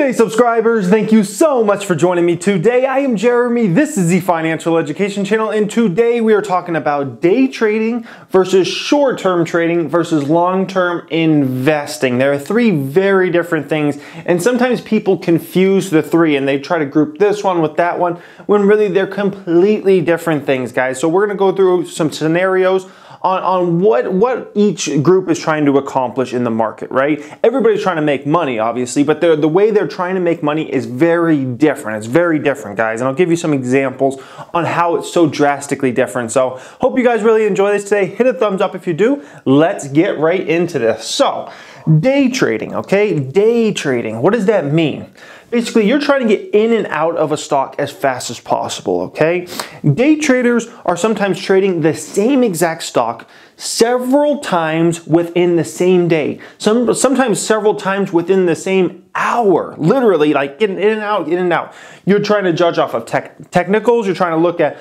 Good day, subscribers. Thank you so much for joining me today. I am Jeremy. This is the Financial Education Channel, and today we are talking about day trading versus short-term trading versus long-term investing. There are three very different things, and sometimes people confuse the three and they try to group this one with that one when really they're completely different things, guys. So we're going to go through some scenarios on what each group is trying to accomplish in the market, right? Everybody's trying to make money, obviously, but the way they're trying to make money is very different. It's very different, guys, and I'll give you some examples on how it's so drastically different. So hope you guys really enjoy this today. Hit a thumbs up if you do. Let's get right into this. So day trading, okay? Day trading, what does that mean? Basically, you're trying to get in and out of a stock as fast as possible, okay? Day traders are sometimes trading the same exact stock several times within the same day. Sometimes several times within the same hour, literally, like getting in and out, in and out. You're trying to judge off of technicals. You're trying to look at,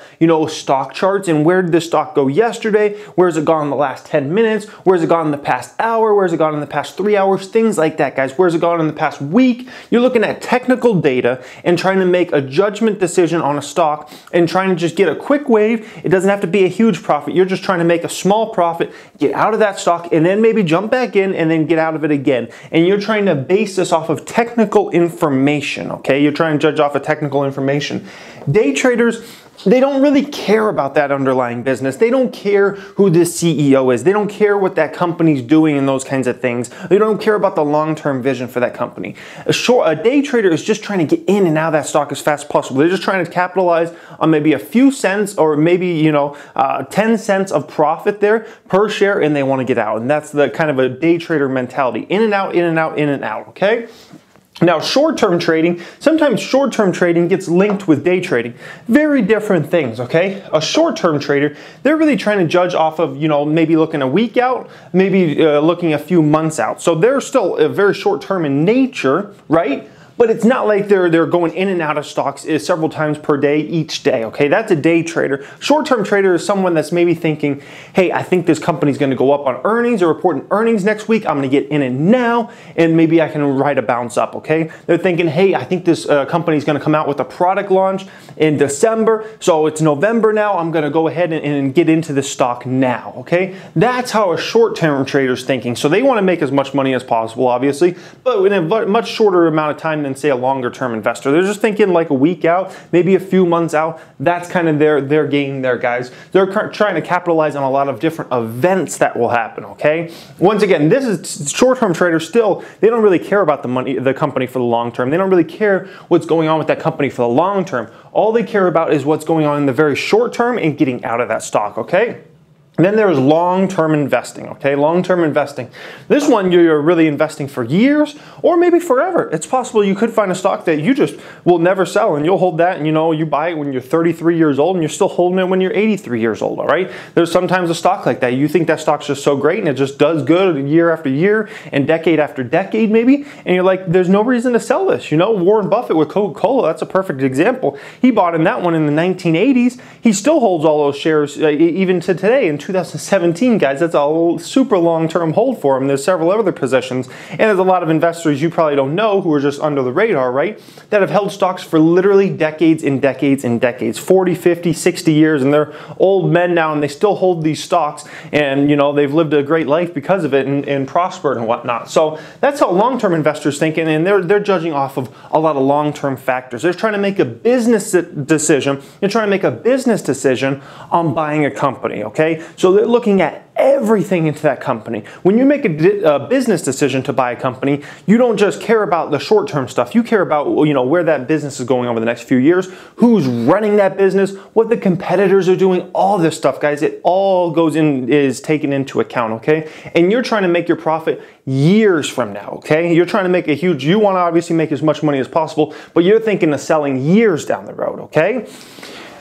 stock charts and where did this stock go yesterday? Where's it gone in the last 10 minutes? Where's it gone in the past hour? Where's it gone in the past 3 hours? Things like that, guys. Where's it gone in the past week? You're looking at technical data and trying to make a judgment decision on a stock and trying to just get a quick wave. It doesn't have to be a huge profit. You're just trying to make a small profit, get out of that stock, and then maybe jump back in and then get out of it again. And you're trying to base this off of technical information, okay? You're trying to judge off of technical information. Day traders, they don't really care about that underlying business. They don't care who the CEO is. They don't care what that company's doing and those kinds of things. They don't care about the long-term vision for that company. A day trader is just trying to get in and out of that stock as fast as possible. They're just trying to capitalize on maybe a few cents or maybe, 10 cents of profit there per share, and they want to get out. And that's the kind of a day trader mentality. In and out, in and out, in and out, okay? Now, short-term trading, sometimes short-term trading gets linked with day trading. Very different things, okay? A short-term trader, they're really trying to judge off of, maybe looking a week out, maybe looking a few months out. So they're still very short-term in nature, right? But it's not like they're going in and out of stocks several times per day each day, okay? That's a day trader. Short-term trader is someone that's maybe thinking, hey, I think this company's gonna go up on earnings or reporting earnings next week. I'm gonna get in it now, and maybe I can ride a bounce up, okay? They're thinking, hey, I think this company's gonna come out with a product launch in December, so it's November now. I'm gonna go ahead and get into the stock now, okay? That's how a short-term trader's thinking. So they wanna make as much money as possible, obviously, but in a much shorter amount of time than, say, a longer-term investor. They're just thinking like a week out, maybe a few months out. That's kind of their game there, guys. They're trying to capitalize on a lot of different events that will happen, okay? Once again, this is short-term traders still, they don't really care about the company for the long term. They don't really care what's going on with that company for the long term. All they care about is what's going on in the very short term and getting out of that stock, okay? And then there's long-term investing, okay? Long-term investing. This one, you're really investing for years or maybe forever. It's possible you could find a stock that you just will never sell and you'll hold that and you buy it when you're 33 years old and you're still holding it when you're 83 years old, all right? There's sometimes a stock like that. You think that stock's just so great and it just does good year after year and decade after decade maybe, and you're like, there's no reason to sell this. Warren Buffett with Coca-Cola, that's a perfect example. He bought in that one in the 1980s. He still holds all those shares even to today in 2017, guys. That's a super long-term hold for him. There's several other positions, and there's a lot of investors you probably don't know who are just under the radar, right, that have held stocks for literally decades and decades and decades, 40, 50, 60 years, and they're old men now, and they still hold these stocks, and they've lived a great life because of it and prospered and whatnot. So that's how long-term investors think, and they're judging off of a lot of long-term factors. They're trying to make a business decision. They're trying to make a business decision on buying a company, okay? So they're looking at everything into that company. When you make a business decision to buy a company, you don't just care about the short-term stuff. You care about, where that business is going over the next few years, who's running that business, what the competitors are doing, all this stuff, guys. It all is taken into account, okay? And you're trying to make your profit years from now, okay? You're trying to make you want to obviously make as much money as possible, but you're thinking of selling years down the road, okay?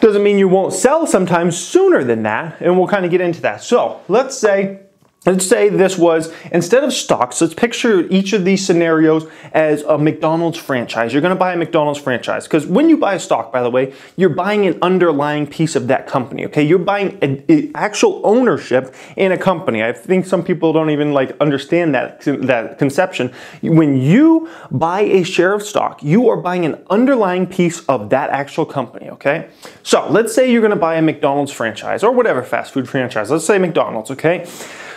Doesn't mean you won't sell sometimes sooner than that, and we'll kind of get into that. So let's say Let's say this was, instead of stocks, let's picture each of these scenarios as a McDonald's franchise. You're going to buy a McDonald's franchise because when you buy a stock, by the way, you're buying an underlying piece of that company, okay? You're buying an actual ownership in a company. I think some people don't even understand that conception. When you buy a share of stock, you are buying an underlying piece of that actual company, okay? So let's say you're going to buy a McDonald's franchise or whatever fast food franchise. Let's say McDonald's, okay?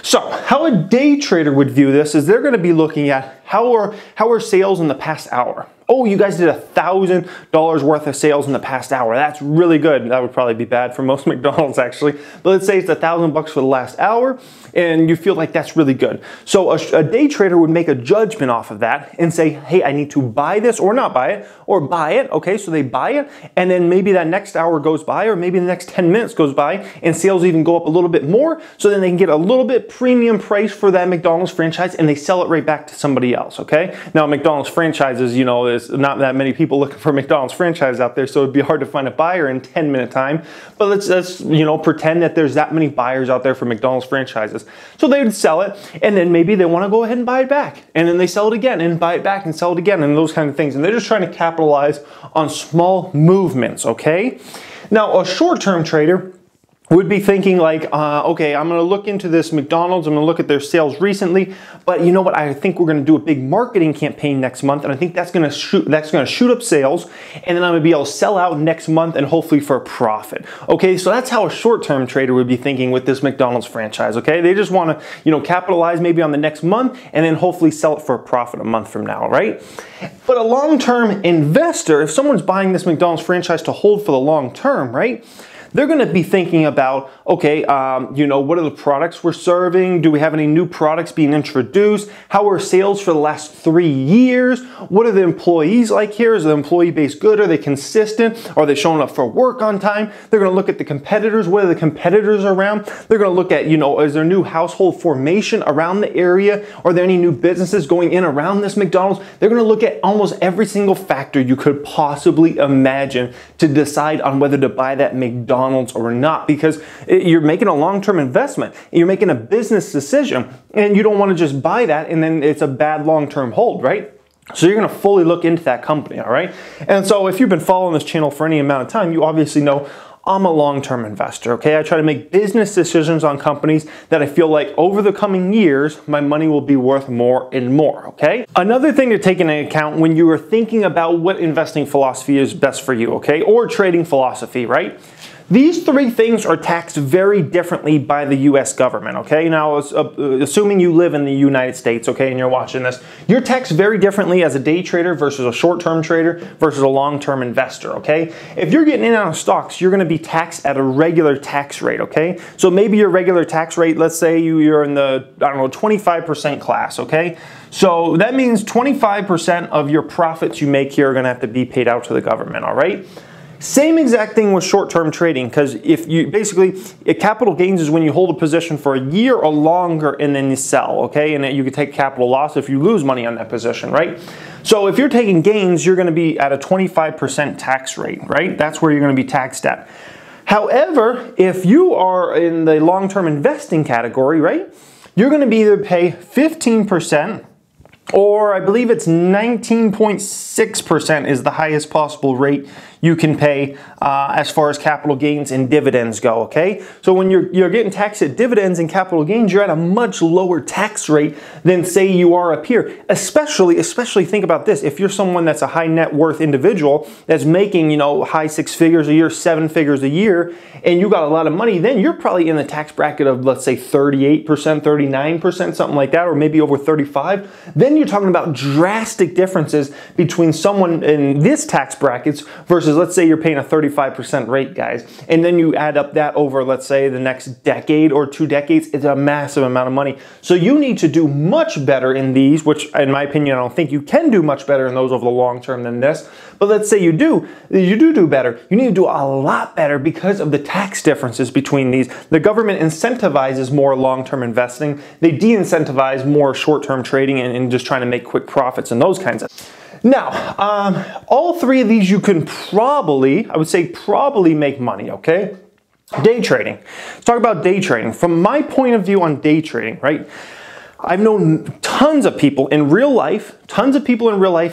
So how a day trader would view this is they're going to be looking at how are sales in the past hour. Oh, you guys did $1,000 worth of sales in the past hour. That's really good. That would probably be bad for most McDonald's actually. But let's say it's $1,000 for the last hour and you feel like that's really good. So a day trader would make a judgment off of that and say, hey, I need to buy this or not buy it or buy it. Okay, so they buy it and then maybe that next hour goes by or maybe the next 10 minutes goes by and sales even go up a little bit more. So then they can get a little bit premium price for that McDonald's franchise and they sell it right back to somebody else, okay? Now McDonald's franchises, you know, there's not that many people looking for McDonald's franchise out there, so it'd be hard to find a buyer in 10-minute time. But let's you know, pretend that there's that many buyers out there for McDonald's franchises. So they would sell it, and then maybe they want to go ahead and buy it back, and then they sell it again and buy it back and sell it again, and those kind of things. And they're just trying to capitalize on small movements, okay? Now, a short-term trader would be thinking like, okay, I'm going to look into this McDonald's, I'm going to look at their sales recently, but you know what, I think we're going to do a big marketing campaign next month, and I think that's going to shoot up sales, and then I'm going to be able to sell out next month and hopefully for a profit. Okay, so that's how a short-term trader would be thinking with this McDonald's franchise, okay? They just want to, you know, capitalize maybe on the next month and then hopefully sell it for a profit a month from now, right? But a long-term investor, if someone's buying this McDonald's franchise to hold for the long term, right? They're going to be thinking about, okay, you know, what are the products we're serving? Do we have any new products being introduced? How are sales for the last 3 years? What are the employees like here? Is the employee base good? Are they consistent? Are they showing up for work on time? They're going to look at the competitors. What are the competitors around? They're going to look at, you know, is there new household formation around the area? Are there any new businesses going in around this McDonald's? They're going to look at almost every single factor you could possibly imagine to decide on whether to buy that McDonald's or not, because you're making a long-term investment. You're making a business decision and you don't want to just buy that and then it's a bad long-term hold, right? So you're going to fully look into that company, all right? And so if you've been following this channel for any amount of time, you obviously know I'm a long-term investor, okay? I try to make business decisions on companies that I feel like over the coming years, my money will be worth more and more, okay? Another thing to take into account when you are thinking about what investing philosophy is best for you, okay? Or trading philosophy, right? These three things are taxed very differently by the US government, okay? Now, assuming you live in the United States, okay, and you're watching this, you're taxed very differently as a day trader versus a short-term trader versus a long-term investor, okay? If you're getting in on stocks, you're gonna be taxed at a regular tax rate, okay? So maybe your regular tax rate, let's say you're in the, I don't know, 25% class, okay? So that means 25% of your profits you make here are gonna have to be paid out to the government, all right? Same exact thing with short-term trading, because if you basically, capital gains is when you hold a position for a year or longer and then you sell, okay? And you can take capital loss if you lose money on that position, right? So if you're taking gains, you're going to be at a 25% tax rate, right? That's where you're going to be taxed at. However, if you are in the long-term investing category, right, you're going to be either pay 15%, or I believe it's 19.6% is the highest possible rate you can pay as far as capital gains and dividends go, okay? So when you're getting taxed at dividends and capital gains, you're at a much lower tax rate than say you are up here. Especially think about this, if you're someone that's a high net worth individual that's making, you know, high 6 figures a year, 7 figures a year, and you got a lot of money, then you're probably in the tax bracket of, let's say, 38%, 39%, something like that, or maybe over 35. Then you're talking about drastic differences between someone in this tax brackets versus, let's say you're paying a 35% rate, guys, and then you add up that over, let's say, the next decade or 2 decades, it's a massive amount of money. So you need to do much better in these, which in my opinion, I don't think you can do much better in those over the long term than this. But let's say you do better. You need to do a lot better because of the tax differences between these. The government incentivizes more long-term investing. They de-incentivize more short-term trading and just trying to make quick profits and those kinds of things. Now, all three of these you can probably, I would say probably make money, okay? Day trading. Let's talk about day trading. From my point of view on day trading, right? I've known tons of people in real life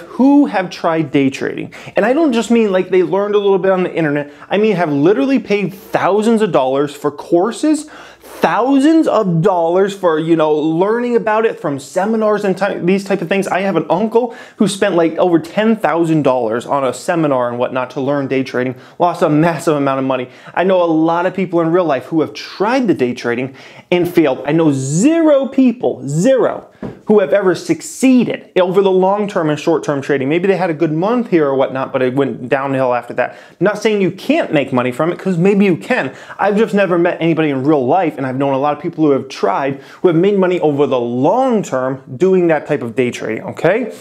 who have tried day trading. And I don't just mean like they learned a little bit on the internet. I mean have literally paid thousands of dollars for courses, thousands of dollars for, learning about it from seminars and these type of things. I have an uncle who spent like over $10,000 on a seminar and whatnot to learn day trading, lost a massive amount of money. I know a lot of people in real life who have tried the day trading and failed. I know zero people, who have ever succeeded over the long term and short term trading. Maybe they had a good month here or whatnot, but it went downhill after that. I'm not saying you can't make money from it, because maybe you can. I've just never met anybody in real life, and I've known a lot of people who have tried, who have made money over the long term doing that type of day trading, okay?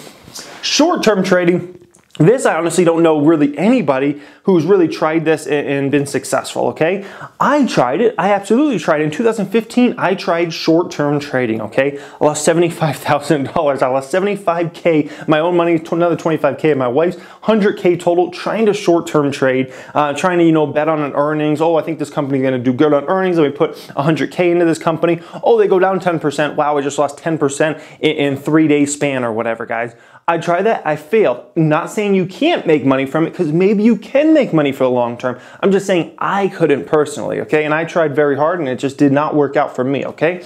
Short term trading, this I honestly don't know really anybody who's really tried this and been successful, okay? I tried it. I absolutely tried it. In 2015, I tried short-term trading, okay? I lost $75,000. I lost $75K, my own money, another $25K, my wife's $100K total, trying to short-term trade, trying to, bet on an earnings. Oh, I think this company's gonna do good on earnings. Let me put $100K into this company. Oh, they go down 10%. Wow, I just lost 10% in 3-day span or whatever, guys. I tried that, I failed. Not saying you can't make money from it, because maybe you can make money for the long term. I'm just saying I couldn't personally, okay? And I tried very hard and it just did not work out for me, okay?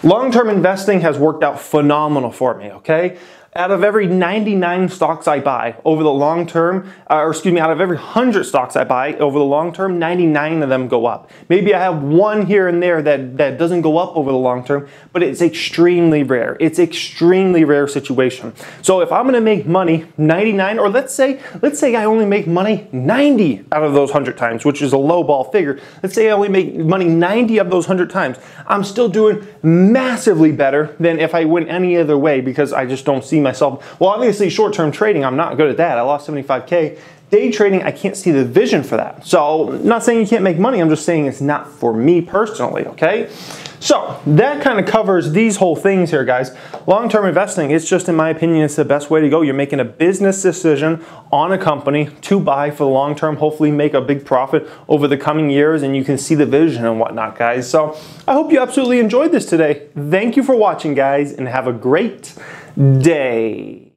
Long-term investing has worked out phenomenal for me, okay? Out of every 99 stocks I buy over the long term, out of every 100 stocks I buy over the long term, 99 of them go up. Maybe I have one here and there that doesn't go up over the long term, but it's extremely rare. It's extremely rare situation. So if I'm gonna make money 99, or let's say I only make money 90 out of those 100 times, which is a low ball figure. Let's say I only make money 90 of those 100 times. I'm still doing massively better than if I went any other way, because I just don't see myself. Well, obviously short-term trading, I'm not good at that. I lost 75K. Day trading, I can't see the vision for that. So I'm not saying you can't make money. I'm just saying it's not for me personally, okay? So that kind of covers these whole things here, guys. Long-term investing, it's just, in my opinion, it's the best way to go. You're making a business decision on a company to buy for the long term, hopefully make a big profit over the coming years, and you can see the vision and whatnot, guys. So I hope you absolutely enjoyed this today. Thank you for watching, guys, and have a great day.